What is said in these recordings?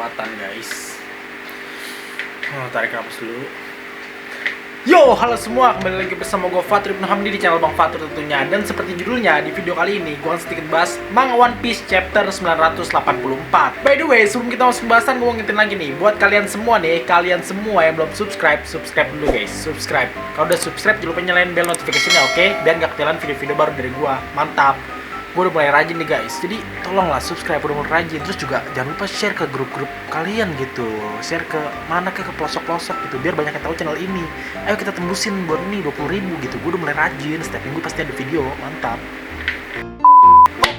kelewatan guys. Tarik napas dulu. Yo, halo semua, kembali lagi bersama gue Fatur Ibnu Hamdi di channel Bang Fatur tentunya. Dan seperti judulnya, di video kali ini gue akan sedikit bahas manga One Piece chapter 984. By the way, sebelum kita masuk pembahasan, gue ngingetin lagi nih, buat kalian semua yang belum subscribe dulu guys, subscribe. Kalau udah subscribe, jangan lupa nyalain bell notification-nya, oke? Biar gak ketinggalan video-video baru dari gue. Mantap. Gue udah mulai rajin nih guys, jadi tolonglah subscribe, udah mulai rajin. Terus juga jangan lupa share ke grup-grup kalian gitu, share ke mana ke pelosok-pelosok gitu, biar banyak yang tahu channel ini. Ayo kita tembusin buat ini 20.000 gitu. Gue udah mulai rajin, setiap minggu pasti ada video, mantap.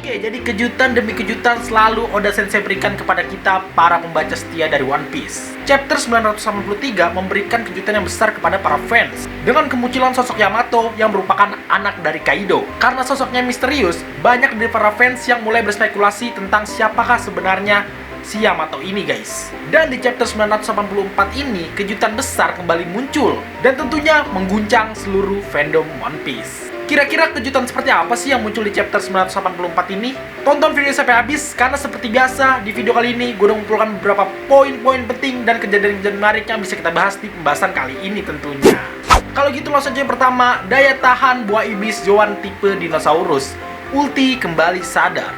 Oke, jadi kejutan demi kejutan selalu Oda Sensei berikan kepada kita para pembaca setia dari One Piece. Chapter 983 memberikan kejutan yang besar kepada para fans dengan kemunculan sosok Yamato yang merupakan anak dari Kaido. Karena sosoknya misterius, banyak dari para fans yang mulai berspekulasi tentang siapakah sebenarnya si Yamato ini guys. Dan di chapter 984 ini, kejutan besar kembali muncul dan tentunya mengguncang seluruh fandom One Piece. Kira-kira kejutan seperti apa sih yang muncul di chapter 984 ini? Tonton video sampai habis, karena seperti biasa di video kali ini gue udah mengumpulkan beberapa poin-poin penting dan kejadian-kejadian menarik yang bisa kita bahas di pembahasan kali ini tentunya. Kalau gitu langsung aja yang pertama, daya tahan buah iblis Zoan tipe dinosaurus. Ulti kembali sadar.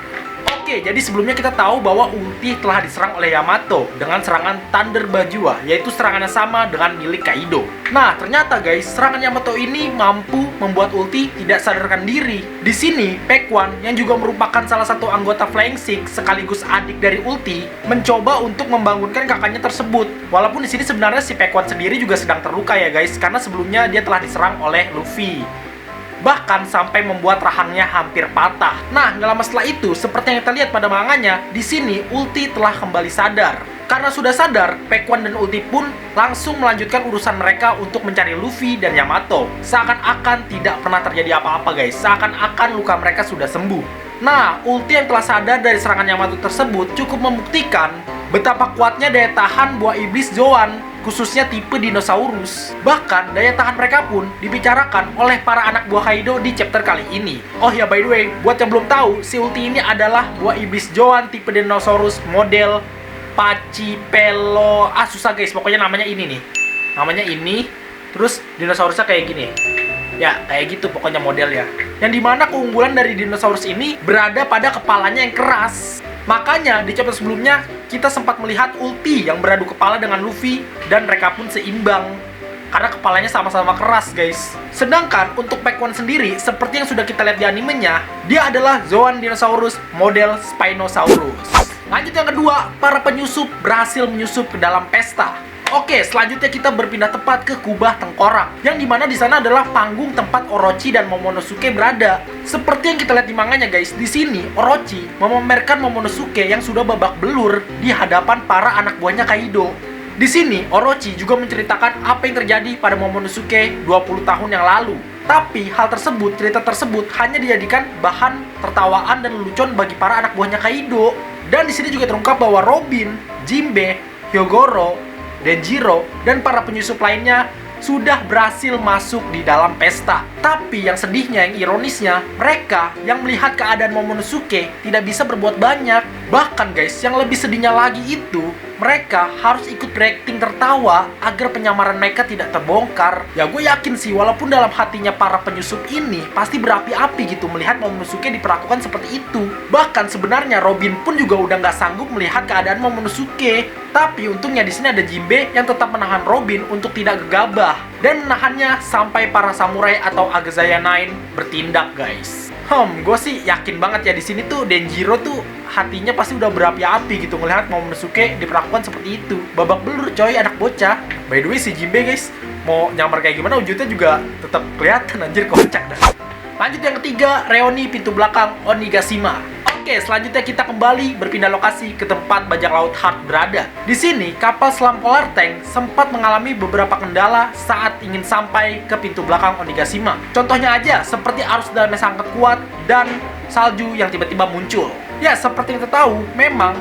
Oke, jadi sebelumnya kita tahu bahwa Ulti telah diserang oleh Yamato dengan serangan Thunder Bajua, yaitu serangan yang sama dengan milik Kaido. Nah, ternyata guys, serangan Yamato ini mampu membuat Ulti tidak sadarkan diri. Di sini, Pac-One yang juga merupakan salah satu anggota Flying Six sekaligus adik dari Ulti, mencoba untuk membangunkan kakaknya tersebut. Walaupun di sini sebenarnya si Pac-One sendiri juga sedang terluka ya guys, karena sebelumnya dia telah diserang oleh Luffy. Bahkan sampai membuat rahangnya hampir patah. Nah, nggak lama setelah itu, seperti yang kita lihat pada manganya, di sini Ulti telah kembali sadar. Karena sudah sadar, Pac-One dan Ulti pun langsung melanjutkan urusan mereka untuk mencari Luffy dan Yamato. Seakan-akan tidak pernah terjadi apa-apa guys, seakan-akan luka mereka sudah sembuh. Nah, Ulti yang telah sadar dari serangan Yamato tersebut cukup membuktikan betapa kuatnya daya tahan buah iblis Zoan, khususnya tipe dinosaurus. Bahkan, daya tahan mereka pun dibicarakan oleh para anak buah Kaido di chapter kali ini. Oh ya, by the way, buat yang belum tahu, si Ulti ini adalah buah iblis Zoan tipe dinosaurus model Pachypelo. Susah guys, pokoknya namanya ini nih. Namanya ini, terus dinosaurusnya kayak gini. Ya, kayak gitu pokoknya modelnya. Yang dimana keunggulan dari dinosaurus ini berada pada kepalanya yang keras. Makanya di chapter sebelumnya kita sempat melihat Ulti yang beradu kepala dengan Luffy dan mereka pun seimbang karena kepalanya sama-sama keras guys. Sedangkan untuk Pac-One sendiri, seperti yang sudah kita lihat di animenya, dia adalah Zoan Dinosaurus model Spinosaurus. Lanjut yang kedua, para penyusup berhasil menyusup ke dalam pesta. Oke, selanjutnya kita berpindah tepat ke Kubah Tengkorak, yang dimana di sana adalah panggung tempat Orochi dan Momonosuke berada. Seperti yang kita lihat di manganya guys, di sini Orochi memamerkan Momonosuke yang sudah babak belur di hadapan para anak buahnya Kaido. Di sini Orochi juga menceritakan apa yang terjadi pada Momonosuke 20 tahun yang lalu. Tapi cerita tersebut hanya dijadikan bahan tertawaan dan lelucon bagi para anak buahnya Kaido. Dan di sini juga terungkap bahwa Robin, Jinbe, Hyogoro, Denjiro, dan para penyusup lainnya sudah berhasil masuk di dalam pesta. Tapi yang sedihnya, yang ironisnya, mereka yang melihat keadaan Momonosuke tidak bisa berbuat banyak. Bahkan guys, yang lebih sedihnya lagi itu, mereka harus ikut berakting tertawa agar penyamaran mereka tidak terbongkar. Ya gue yakin sih, walaupun dalam hatinya para penyusup ini pasti berapi-api gitu melihat Momonosuke diperlakukan seperti itu. Bahkan sebenarnya Robin pun juga udah nggak sanggup melihat keadaan Momonosuke. Tapi untungnya di sini ada Jinbe yang tetap menahan Robin untuk tidak gegabah dan menahannya sampai para samurai atau Agazaya Nine bertindak guys. Gue sih yakin banget ya di sini tuh Denjiro tuh hatinya pasti udah berapi-api gitu ngelihat Momonosuke diperlakukan seperti itu. Babak belur coy, anak bocah. By the way, si Jinbe guys mau nyamar kayak gimana wujudnya juga tetap kelihatan anjir, kocak dah. Lanjut yang ketiga, reuni pintu belakang Onigashima. Oke, selanjutnya kita kembali berpindah lokasi ke tempat bajak laut Heart berada. Di sini, kapal selam Polar Tank sempat mengalami beberapa kendala saat ingin sampai ke pintu belakang Onigashima. Contohnya aja, seperti arus dalam yang sangat kuat dan salju yang tiba-tiba muncul. Ya, seperti yang kita tahu, memang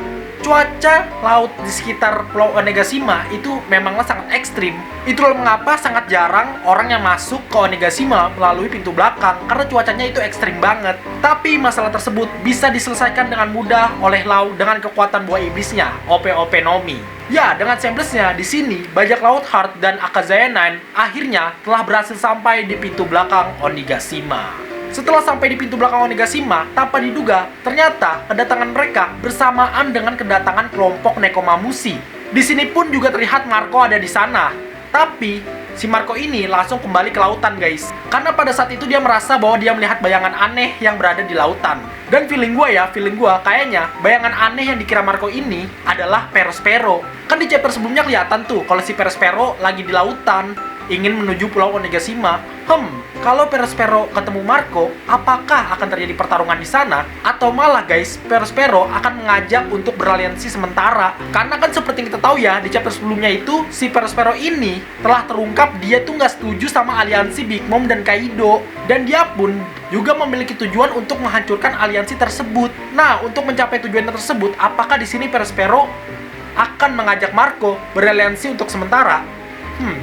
Cuaca laut di sekitar Pulau Onigashima itu memanglah sangat ekstrim. Itulah mengapa sangat jarang orang yang masuk ke Onigashima melalui pintu belakang, karena cuacanya itu ekstrim banget. Tapi masalah tersebut bisa diselesaikan dengan mudah oleh Lau dengan kekuatan buah iblisnya, OP-OP Nomi. Ya, dengan seamlessnya di sini, bajak laut Heart dan Akazaya 9 akhirnya telah berhasil sampai di pintu belakang Onigashima. Setelah sampai di pintu belakang Onigashima, tanpa diduga, ternyata kedatangan mereka bersamaan dengan kedatangan kelompok Nekomamushi. Di sini pun juga terlihat Marco ada di sana. Tapi, si Marco ini langsung kembali ke lautan, guys. Karena pada saat itu dia merasa bahwa dia melihat bayangan aneh yang berada di lautan. Dan feeling gue kayaknya bayangan aneh yang dikira Marco ini adalah Perospero. Kan di chapter sebelumnya kelihatan tuh kalau si Perospero lagi di lautan, ingin menuju Pulau Onigashima. Kalau Perospero ketemu Marco, apakah akan terjadi pertarungan di sana? Atau malah guys, Perospero akan mengajak untuk beraliansi sementara? Karena kan seperti yang kita tahu ya, di chapter sebelumnya itu, si Perospero ini telah terungkap dia tuh nggak setuju sama aliansi Big Mom dan Kaido. Dan dia pun juga memiliki tujuan untuk menghancurkan aliansi tersebut. Nah, untuk mencapai tujuan tersebut, apakah di sini Perospero akan mengajak Marco beraliansi untuk sementara?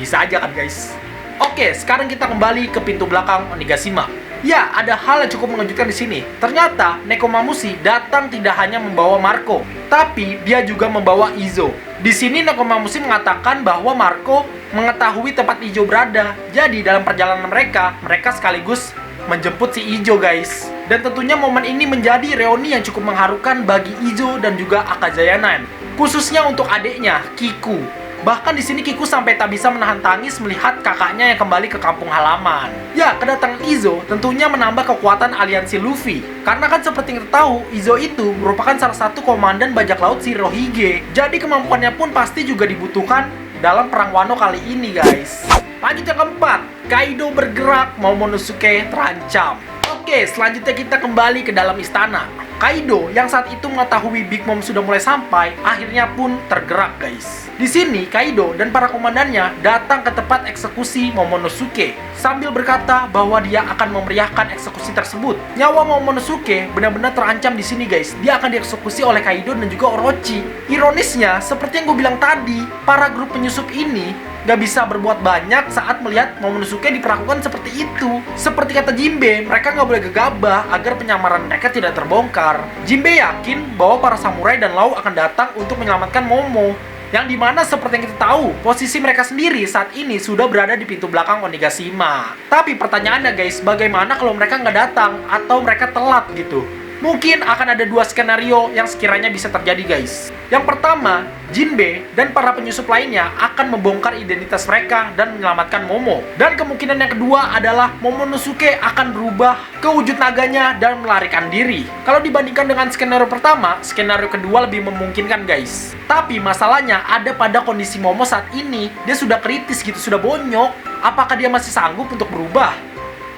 Bisa aja kan guys. Oke, sekarang kita kembali ke pintu belakang Onigashima. Ya, ada hal yang cukup mengejutkan di sini. Ternyata Nekomamushi datang tidak hanya membawa Marco, tapi dia juga membawa Izo. Di sini Nekomamushi mengatakan bahwa Marco mengetahui tempat Izo berada. Jadi dalam perjalanan mereka sekaligus menjemput si Izo, guys. Dan tentunya momen ini menjadi reuni yang cukup mengharukan bagi Izo dan juga Akazaya 9. Khususnya untuk adiknya, Kiku. Bahkan di sini Kiku sampai tak bisa menahan tangis melihat kakaknya yang kembali ke kampung halaman. Ya, kedatangan Izo tentunya menambah kekuatan aliansi Luffy. Karena kan seperti yang kita tahu, Izo itu merupakan salah satu komandan bajak laut Shirohige. Jadi kemampuannya pun pasti juga dibutuhkan dalam perang Wano kali ini, guys. Lanjut yang keempat, Kaido bergerak, Momonosuke terancam. Oke, selanjutnya kita kembali ke dalam istana. Kaido yang saat itu mengetahui Big Mom sudah mulai sampai, akhirnya pun tergerak, guys. Di sini Kaido dan para komandannya datang ke tempat eksekusi Momonosuke sambil berkata bahwa dia akan memeriahkan eksekusi tersebut. Nyawa Momonosuke benar-benar terancam di sini, guys. Dia akan dieksekusi oleh Kaido dan juga Orochi. Ironisnya, seperti yang gue bilang tadi, para grup penyusup ini gak bisa berbuat banyak saat melihat Momonosuke diperlakukan seperti itu. Seperti kata Jinbe, mereka gak boleh gegabah agar penyamaran mereka tidak terbongkar. Jinbe yakin bahwa para samurai dan Lau akan datang untuk menyelamatkan Momo. Yang dimana seperti yang kita tahu, posisi mereka sendiri saat ini sudah berada di pintu belakang Onigashima. Tapi pertanyaannya guys, bagaimana kalau mereka nggak datang atau mereka telat gitu? Mungkin akan ada dua skenario yang sekiranya bisa terjadi, guys. Yang pertama, Jinbe dan para penyusup lainnya akan membongkar identitas mereka dan menyelamatkan Momo. Dan kemungkinan yang kedua adalah Momonosuke akan berubah ke wujud naganya dan melarikan diri. Kalau dibandingkan dengan skenario pertama, skenario kedua lebih memungkinkan, guys. Tapi masalahnya ada pada kondisi Momo saat ini. Dia sudah kritis gitu, sudah bonyok. Apakah dia masih sanggup untuk berubah?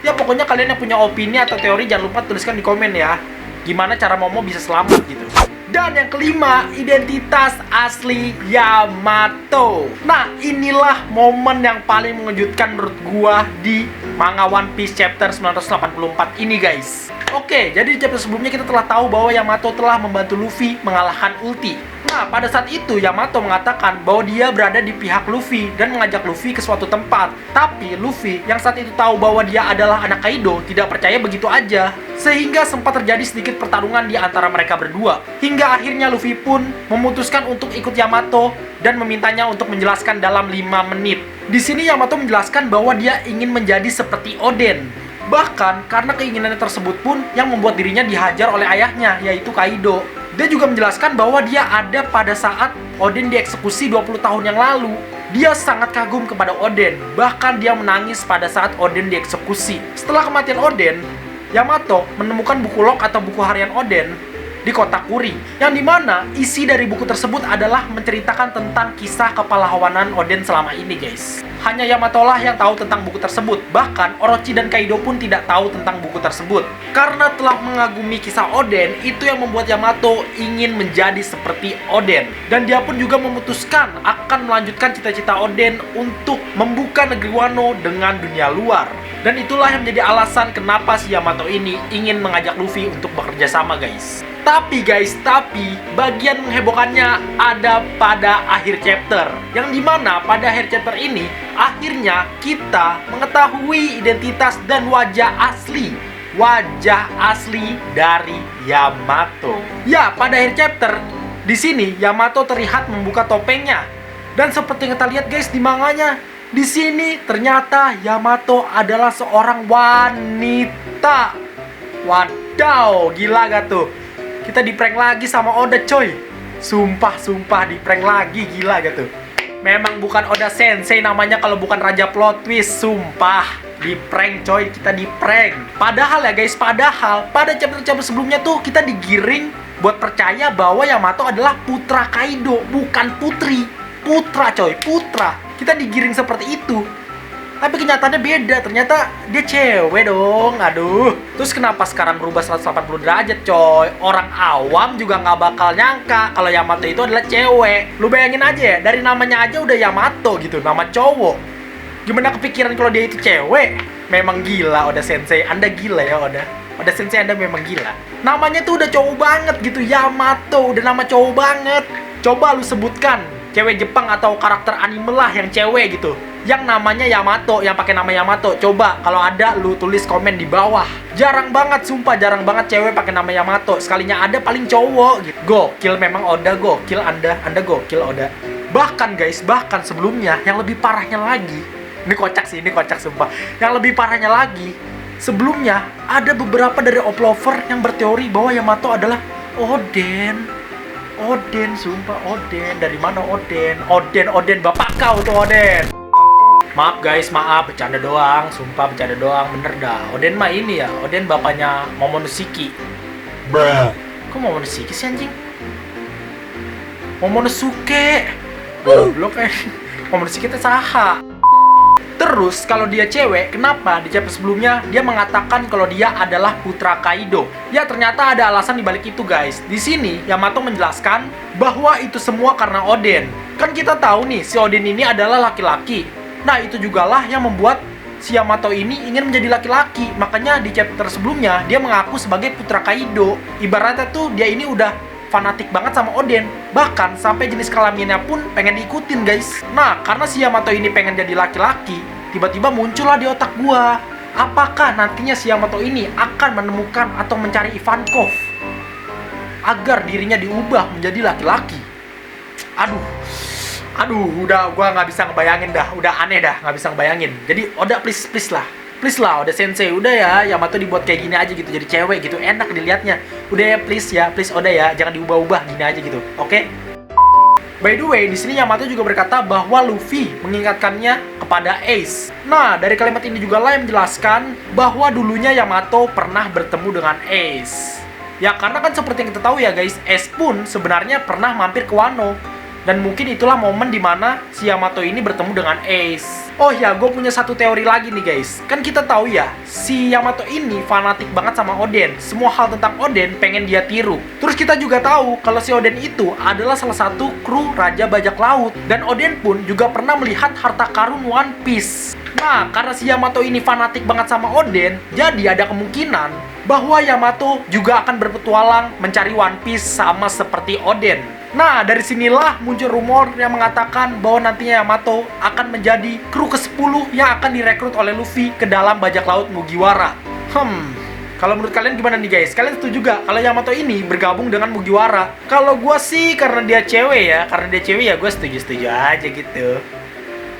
Ya pokoknya kalian yang punya opini atau teori jangan lupa tuliskan di komen ya. Gimana cara Momo bisa selamat gitu. Dan yang kelima, identitas asli Yamato. Nah, inilah momen yang paling mengejutkan menurut gua di manga One Piece chapter 984 ini, guys. Oke, jadi di chapter sebelumnya kita telah tahu bahwa Yamato telah membantu Luffy mengalahkan Ulti. Nah, pada saat itu Yamato mengatakan bahwa dia berada di pihak Luffy dan mengajak Luffy ke suatu tempat. Tapi Luffy yang saat itu tahu bahwa dia adalah anak Kaido tidak percaya begitu aja. Sehingga sempat terjadi sedikit pertarungan di antara mereka berdua. Hingga akhirnya Luffy pun memutuskan untuk ikut Yamato dan memintanya untuk menjelaskan dalam 5 menit. Di sini Yamato menjelaskan bahwa dia ingin menjadi seperti Oden. Bahkan karena keinginannya tersebut pun yang membuat dirinya dihajar oleh ayahnya, yaitu Kaido. Dia juga menjelaskan bahwa dia ada pada saat Oden dieksekusi 20 tahun yang lalu. Dia sangat kagum kepada Oden, bahkan dia menangis pada saat Oden dieksekusi. Setelah kematian Oden, Yamato menemukan buku log atau buku harian Oden di kota Kuri, yang dimana isi dari buku tersebut adalah menceritakan tentang kisah kepalawanan Oden selama ini, guys. Hanya Yamato lah yang tahu tentang buku tersebut. Bahkan Orochi dan Kaido pun tidak tahu tentang buku tersebut. Karena telah mengagumi kisah Oden, itu yang membuat Yamato ingin menjadi seperti Oden. Dan dia pun juga memutuskan akan melanjutkan cita-cita Oden untuk membuka negeri Wano dengan dunia luar. Dan itulah yang menjadi alasan kenapa si Yamato ini ingin mengajak Luffy untuk bekerja sama, guys. Tapi guys, bagian menghebohkannya ada pada akhir chapter. Yang dimana pada akhir chapter ini, akhirnya kita mengetahui identitas dan wajah asli dari Yamato. Ya, pada akhir chapter, di sini Yamato terlihat membuka topengnya. Dan seperti yang kita lihat guys di manganya, di sini ternyata Yamato adalah seorang wanita. Wadaw, gila gak tuh? Kita di prank lagi sama Oda coy. Sumpah di prank lagi, gila gitu. Memang bukan Oda Sensei namanya kalau bukan Raja Plot Twist. Sumpah, di prank coy, kita di prank. Padahal ya guys, pada chapter-chapter sebelumnya tuh kita digiring buat percaya bahwa Yamato adalah putra Kaido, bukan putri. Putra coy, putra. Kita digiring seperti itu. Tapi kenyataannya beda, ternyata dia cewek dong. Aduh. Terus kenapa sekarang berubah 180 derajat coy? Orang awam juga nggak bakal nyangka kalau Yamato itu adalah cewek. Lu bayangin aja ya, dari namanya aja udah Yamato gitu, nama cowok. Gimana kepikiran kalau dia itu cewek? Memang gila Oda Sensei, Anda gila ya Oda Sensei, Anda memang gila. Namanya tuh udah cowok banget gitu, Yamato, udah nama cowok banget. Coba lu sebutkan cewek Jepang atau karakter anime lah yang cewek gitu, yang namanya Yamato, yang pakai nama Yamato. Coba kalau ada lu tulis komen di bawah. Jarang banget, sumpah jarang banget cewek pakai nama Yamato. Sekalinya ada paling cowok gitu. Gokil memang Oda, gokil Anda gokil Oda. Bahkan guys, sebelumnya yang lebih parahnya lagi. Ini kocak sumpah. Yang lebih parahnya lagi, sebelumnya ada beberapa dari Oplover yang berteori bahwa Yamato adalah Oden, sumpah Oden. Dari mana Oden? Oden, bapak kau tuh Oden. Maaf guys, maaf, bercanda doang, sumpah bercanda doang, bener dah. Oden mah ini ya, Oden bapaknya Momonosuke. Kok Momonosuke sih anjing? Momonosuke. Goblok Momonosuke itu saha. Terus kalau dia cewek, kenapa di chapter sebelumnya dia mengatakan kalau dia adalah putra Kaido? Ya ternyata ada alasan dibalik itu guys. Di sini Yamato menjelaskan bahwa itu semua karena Oden. Kan kita tahu nih si Oden ini adalah laki-laki. Nah itu jugalah yang membuat si Yamato ini ingin menjadi laki-laki. Makanya di chapter sebelumnya dia mengaku sebagai putra Kaido. Ibaratnya tuh dia ini udah fanatik banget sama Oden. Bahkan sampai jenis kelaminnya pun pengen diikutin guys. Nah karena si Yamato ini pengen jadi laki-laki, tiba-tiba muncullah di otak gua, apakah nantinya si Yamato ini akan menemukan atau mencari Ivankov agar dirinya diubah menjadi laki-laki? Aduh, udah gua nggak bisa ngebayangin dah, udah aneh dah, nggak bisa ngebayangin. Jadi Oda please lah Oda Sensei, udah ya Yamato dibuat kayak gini aja gitu, jadi cewek gitu, enak dilihatnya. Udah ya, please Oda ya, jangan diubah-ubah gini aja gitu, oke? By the way, di sini Yamato juga berkata bahwa Luffy mengingatkannya kepada Ace. Nah, dari kalimat ini juga lah yang menjelaskan bahwa dulunya Yamato pernah bertemu dengan Ace. Ya, karena kan seperti yang kita tahu ya guys, Ace pun sebenarnya pernah mampir ke Wano. Dan mungkin itulah momen dimana si Yamato ini bertemu dengan Ace. Oh ya, gue punya satu teori lagi nih guys. Kan kita tahu ya, si Yamato ini fanatik banget sama Oden. Semua hal tentang Oden pengen dia tiru. Terus kita juga tahu kalau si Oden itu adalah salah satu kru Raja Bajak Laut. Dan Oden pun juga pernah melihat harta karun One Piece. Nah, karena si Yamato ini fanatik banget sama Oden, jadi ada kemungkinan bahwa Yamato juga akan berpetualang mencari One Piece sama seperti Oden. Nah, dari sinilah muncul rumor yang mengatakan bahwa nantinya Yamato akan menjadi kru ke-10 yang akan direkrut oleh Luffy ke dalam bajak laut Mugiwara. Kalau menurut kalian gimana nih guys? Kalian setuju gak kalau Yamato ini bergabung dengan Mugiwara? Kalau gue sih karena dia cewek ya, gue setuju-setuju aja gitu.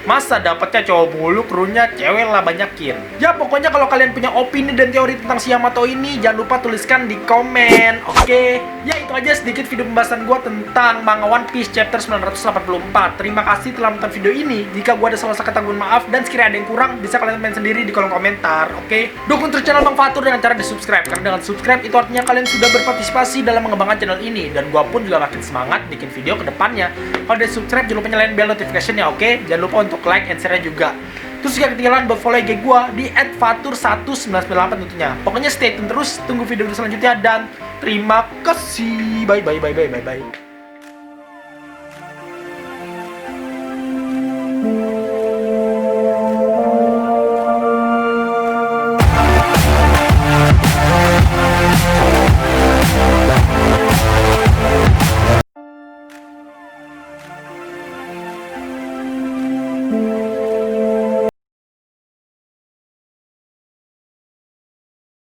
Masa dapetnya cowok mulu, krunya cewek lah banyakin. Ya pokoknya kalau kalian punya opini dan teori tentang si Yamato ini, jangan lupa tuliskan di komen, oke? Ya itu aja sedikit video pembahasan gue tentang manga One Piece chapter 984. Terima kasih telah menonton video ini. Jika gue ada salah kata, mohon maaf. Dan sekiranya ada yang kurang, bisa kalian komen sendiri di kolom komentar, oke? Dukung terus channel Bang Fatur dengan cara di subscribe. Karena dengan subscribe itu artinya kalian sudah berpartisipasi dalam mengembangkan channel ini. Dan gue pun juga makin semangat bikin video ke depannya. Kalau udah subscribe, jangan lupa nyalain bell notification-nya, oke? Jangan lupa untuk like and share juga. Terus gak ketinggalan buat follow IG gue di @fatur1998 tentunya. Pokoknya stay tune terus, tunggu video selanjutnya dan terima kasih. Bye.